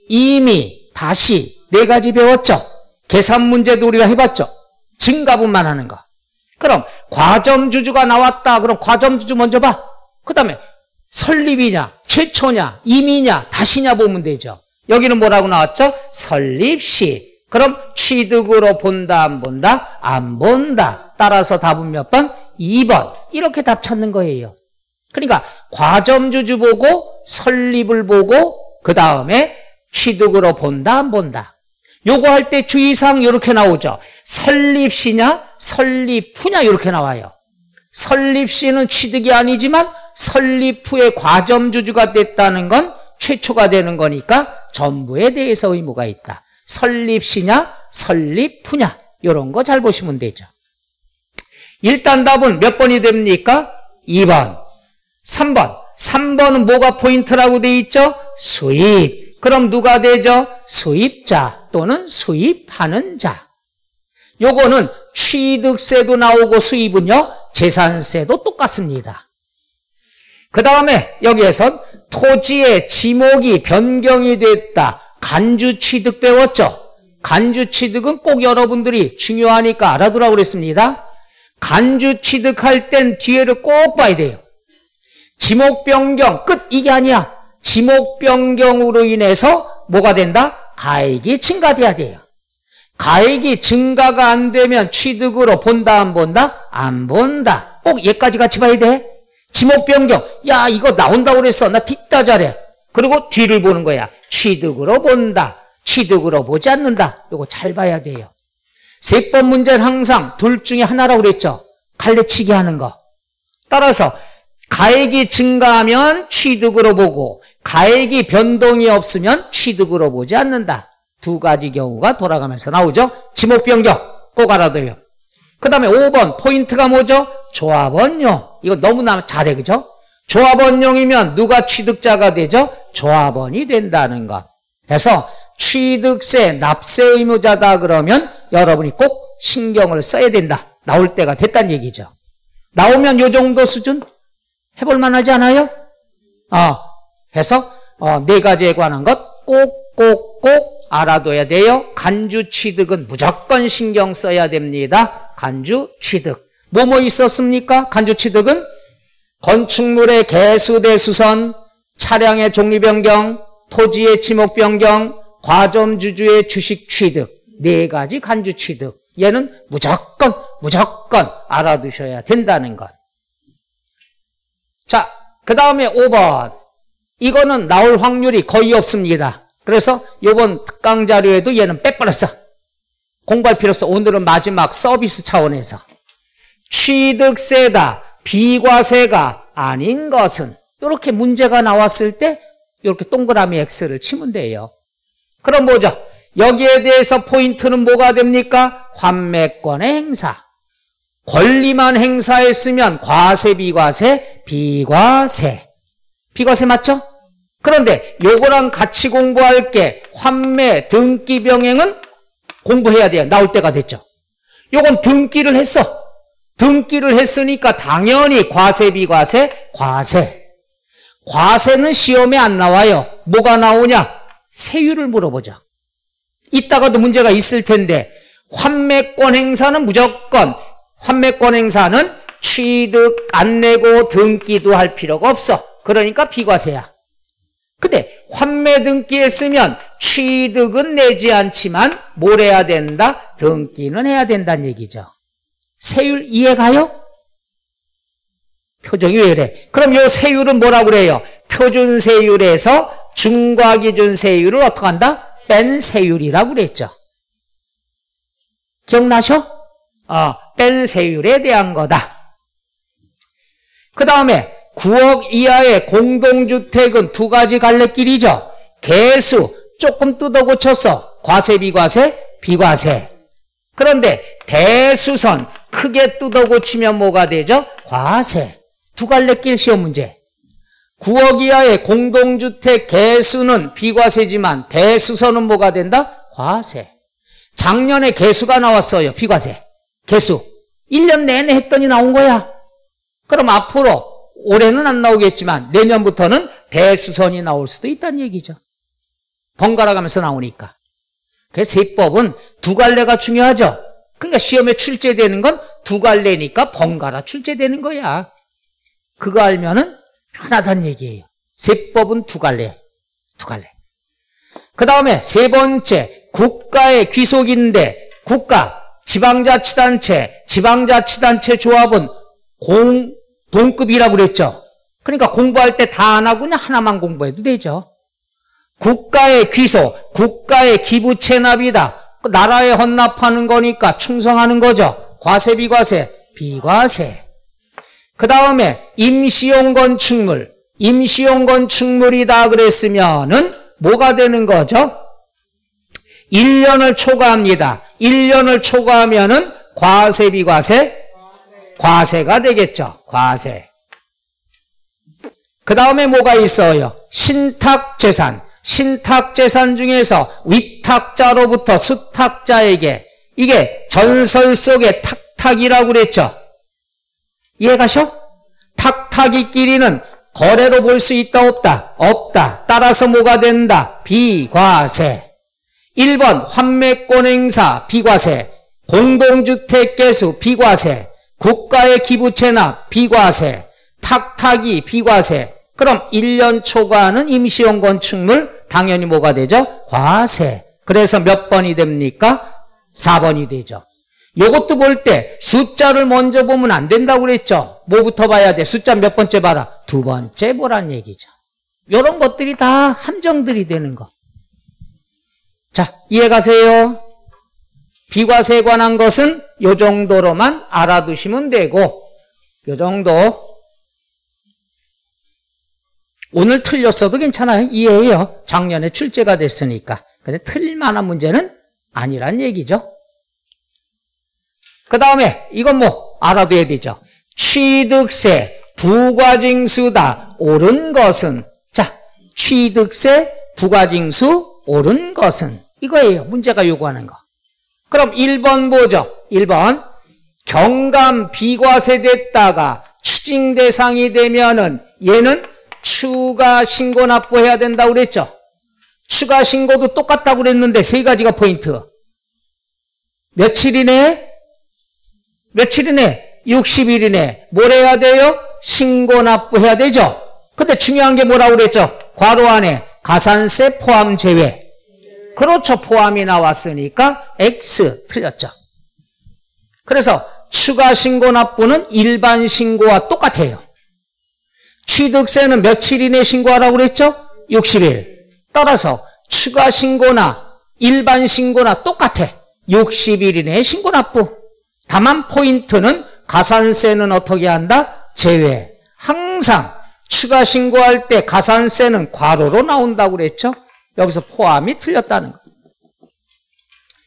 이미, 다시 네 가지 배웠죠. 계산 문제도 우리가 해봤죠. 증가분만 하는 거. 그럼 과점주주가 나왔다. 그럼 과점주주 먼저 봐. 그 다음에 설립이냐, 최초냐, 임이냐, 다시냐 보면 되죠. 여기는 뭐라고 나왔죠? 설립시. 그럼 취득으로 본다, 안 본다? 안 본다. 따라서 답은 몇 번? 2번. 이렇게 답 찾는 거예요. 그러니까 과점주주 보고 설립을 보고 그 다음에 취득으로 본다, 안 본다. 요거 할 때 주의사항 이렇게 나오죠. 설립시냐, 설립후냐 이렇게 나와요. 설립시는 취득이 아니지만 설립 후에 과점주주가 됐다는 건 최초가 되는 거니까 전부에 대해서 의무가 있다. 설립시냐, 설립후냐 이런 거 잘 보시면 되죠. 일단 답은 몇 번이 됩니까? 2번. 3번. 3번은 뭐가 포인트라고 돼 있죠? 수입. 그럼 누가 되죠? 수입자 또는 수입하는 자. 요거는 취득세도 나오고 수입은요, 재산세도 똑같습니다. 그 다음에 여기에선 토지의 지목이 변경이 됐다. 간주취득 배웠죠? 간주취득은 꼭 여러분들이 중요하니까 알아두라고 그랬습니다. 간주취득할 땐 뒤에를 꼭 봐야 돼요. 지목변경 끝 이게 아니야. 지목변경으로 인해서 뭐가 된다? 가액이 증가돼야 돼요. 가액이 증가가 안 되면 취득으로 본다, 안 본다? 안 본다. 꼭 얘까지 같이 봐야 돼. 지목변경. 야, 이거 나온다고 그랬어. 나 뒷다 잘해. 그리고 뒤를 보는 거야. 취득으로 본다. 취득으로 보지 않는다. 이거 잘 봐야 돼요. 세법 문제는 항상 둘 중에 하나라고 그랬죠. 갈래치기 하는 거. 따라서 가액이 증가하면 취득으로 보고 가액이 변동이 없으면 취득으로 보지 않는다. 두 가지 경우가 돌아가면서 나오죠. 지목변경 꼭 알아둬요. 그 다음에 5번 포인트가 뭐죠? 조합원용. 이거 너무나 잘해, 그죠? 조합원용이면 누가 취득자가 되죠? 조합원이 된다는 것. 그래서 취득세, 납세 의무자다 그러면 여러분이 꼭 신경을 써야 된다. 나올 때가 됐다는 얘기죠. 나오면 요 정도 수준 해볼 만하지 않아요? 해서 네 가지에 관한 것 꼭 알아둬야 돼요. 간주 취득은 무조건 신경 써야 됩니다. 간주 취득. 뭐뭐 있었습니까? 간주 취득은 건축물의 개수 대수선, 차량의 종류 변경, 토지의 지목 변경, 과점주주의 주식 취득. 네 가지 간주 취득. 얘는 무조건 알아두셔야 된다는 것. 자, 그 다음에 5번. 이거는 나올 확률이 거의 없습니다. 그래서 이번 특강 자료에도 얘는 빼버렸어. 공부할 필요 없어. 오늘은 마지막 서비스 차원에서. 취득세다, 비과세가 아닌 것은 이렇게 문제가 나왔을 때 이렇게 동그라미 X를 치면 돼요. 그럼 뭐죠? 여기에 대해서 포인트는 뭐가 됩니까? 환매권의 행사. 권리만 행사했으면 과세, 비과세, 비과세. 비과세 맞죠? 그런데 요거랑 같이 공부할 게 환매, 등기 병행은 공부해야 돼요. 나올 때가 됐죠. 요건 등기를 했어. 등기를 했으니까 당연히 과세, 비과세, 과세. 과세는 시험에 안 나와요. 뭐가 나오냐? 세율을 물어보죠. 이따가도 문제가 있을 텐데 환매권 행사는 무조건 환매권 행사는 취득 안 내고 등기도 할 필요가 없어. 그러니까 비과세야. 근데 환매 등기했으면 취득은 내지 않지만 뭘 해야 된다? 등기는 해야 된다는 얘기죠. 세율 이해가요? 표정이 왜 이래? 그럼 이 세율은 뭐라고 그래요? 표준세율에서 중과기준세율을 어떻게 한다? 뺀 세율이라고 그랬죠. 기억나셔? 뺀 세율에 대한 거다. 그 다음에 9억 이하의 공동주택은 두 가지 갈래길이죠. 개수 조금 뜯어 고쳐서 과세, 비과세, 비과세. 그런데 대수선 크게 뜯어 고치면 뭐가 되죠? 과세. 두 갈래길 시험 문제. 9억 이하의 공동주택 개수는 비과세지만 대수선은 뭐가 된다? 과세. 작년에 개수가 나왔어요. 비과세. 개수. 1년 내내 했더니 나온 거야. 그럼 앞으로 올해는 안 나오겠지만 내년부터는 대수선이 나올 수도 있다는 얘기죠. 번갈아 가면서 나오니까. 그래서 세법은 두 갈래가 중요하죠. 그러니까 시험에 출제되는 건 두 갈래니까 번갈아 출제되는 거야. 그거 알면은 편하다는 얘기예요. 세법은 두 갈래. 두 갈래. 그 다음에 세 번째, 국가의 귀속인데, 국가, 지방자치단체 조합은 동급이라고 그랬죠. 그러니까 공부할 때 다 안 하고 그냥 하나만 공부해도 되죠. 국가의 귀속, 국가의 기부 체납이다. 나라에 헌납하는 거니까 충성하는 거죠. 과세, 비과세, 비과세. 그 다음에 임시용 건축물, 임시용 건축물이다 그랬으면은 뭐가 되는 거죠? 1년을 초과합니다. 1년을 초과하면은 과세, 비과세? 과세가 되겠죠. 과세. 그 다음에 뭐가 있어요? 신탁재산. 신탁재산 중에서 위탁자로부터 수탁자에게, 이게 전설 속의 탁탁이라고 그랬죠. 이해가셔? 탁탁이끼리는 거래로 볼 수 있다 없다? 없다. 따라서 뭐가 된다? 비과세. 1번 환매권 행사 비과세, 공동주택 개수 비과세, 국가의 기부 체납 비과세, 탁탁이 비과세. 그럼 1년 초과하는 임시용 건축물 당연히 뭐가 되죠? 과세. 그래서 몇 번이 됩니까? 4번이 되죠. 요것도 볼 때 숫자를 먼저 보면 안 된다고 그랬죠. 뭐부터 봐야 돼? 숫자 몇 번째 봐라? 두 번째 보란 얘기죠. 요런 것들이 다 함정들이 되는 거. 자, 이해가세요? 비과세에 관한 것은 요 정도로만 알아두시면 되고, 요 정도. 오늘 틀렸어도 괜찮아요. 이해해요. 작년에 출제가 됐으니까. 근데 틀릴 만한 문제는 아니란 얘기죠. 그 다음에 이건 뭐 알아둬야 되죠. 취득세, 부과징수다. 옳은 것은, 자, 취득세, 부과징수, 옳은 것은 이거예요. 문제가 요구하는 거. 그럼 1번 보죠. 1번. 경감 비과세 됐다가 추징 대상이 되면은 얘는 추가 신고 납부해야 된다고 그랬죠. 추가 신고도 똑같다고 그랬는데 세 가지가 포인트. 며칠 이내? 며칠 이내? 60일 이내. 뭘 해야 돼요? 신고 납부해야 되죠. 근데 중요한 게 뭐라고 그랬죠? 괄호 안에 가산세 포함 제외. 그렇죠. 포함이 나왔으니까 X 틀렸죠. 그래서 추가 신고 납부는 일반 신고와 똑같아요. 취득세는 며칠 이내 신고하라고 그랬죠? 60일. 따라서 추가 신고나 일반 신고나 똑같아. 60일 이내에 신고 납부. 다만 포인트는 가산세는 어떻게 한다? 제외. 항상 추가 신고할 때 가산세는 괄호로 나온다고 그랬죠? 여기서 포함이 틀렸다는 거.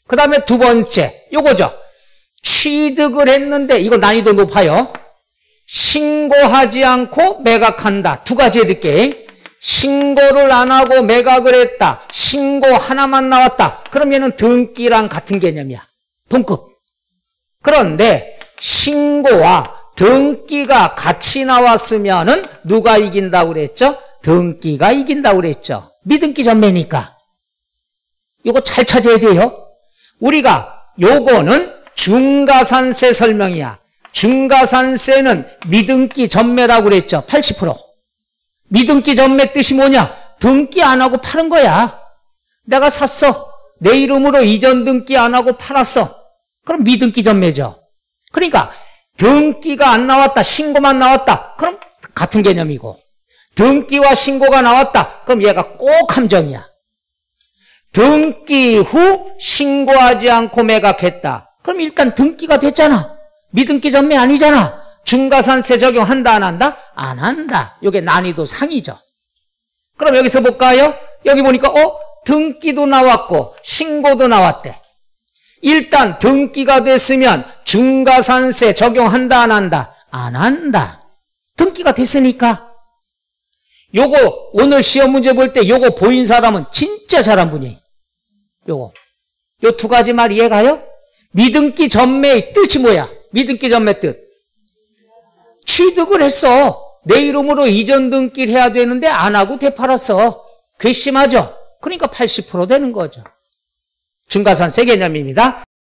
그 다음에 두 번째, 요거죠. 취득을 했는데, 이거 난이도 높아요. 신고하지 않고 매각한다. 두 가지 해둘게. 신고를 안 하고 매각을 했다. 신고 하나만 나왔다. 그럼 얘는 등기랑 같은 개념이야. 동급. 그런데 신고와 등기가 같이 나왔으면은 누가 이긴다고 그랬죠? 등기가 이긴다고 그랬죠. 미등기 전매니까. 이거 잘 찾아야 돼요. 우리가 요거는 중과산세 설명이야. 중과산세는 미등기 전매라고 그랬죠. 80%. 미등기 전매 뜻이 뭐냐? 등기 안 하고 파는 거야. 내가 샀어. 내 이름으로 이전 등기 안 하고 팔았어. 그럼 미등기 전매죠. 그러니까 등기가 안 나왔다. 신고만 나왔다. 그럼 같은 개념이고. 등기와 신고가 나왔다. 그럼 얘가 꼭 함정이야. 등기 후 신고하지 않고 매각했다. 그럼 일단 등기가 됐잖아. 미등기 전매 아니잖아. 중과산세 적용한다 안 한다? 안 한다. 이게 난이도 상이죠. 그럼 여기서 볼까요? 여기 보니까 등기도 나왔고 신고도 나왔대. 일단 등기가 됐으면 중과산세 적용한다 안 한다? 안 한다. 등기가 됐으니까. 요거 오늘 시험 문제 볼 때 요거 보인 사람은 진짜 잘한 분이에요. 요거. 요 두 가지 말 이해가요? 미등기 전매의 뜻이 뭐야? 미등기 전매 뜻. 취득을 했어. 내 이름으로 이전 등기를 해야 되는데 안 하고 되팔았어. 괘씸하죠? 그러니까 80% 되는 거죠. 중과산 세 개념입니다.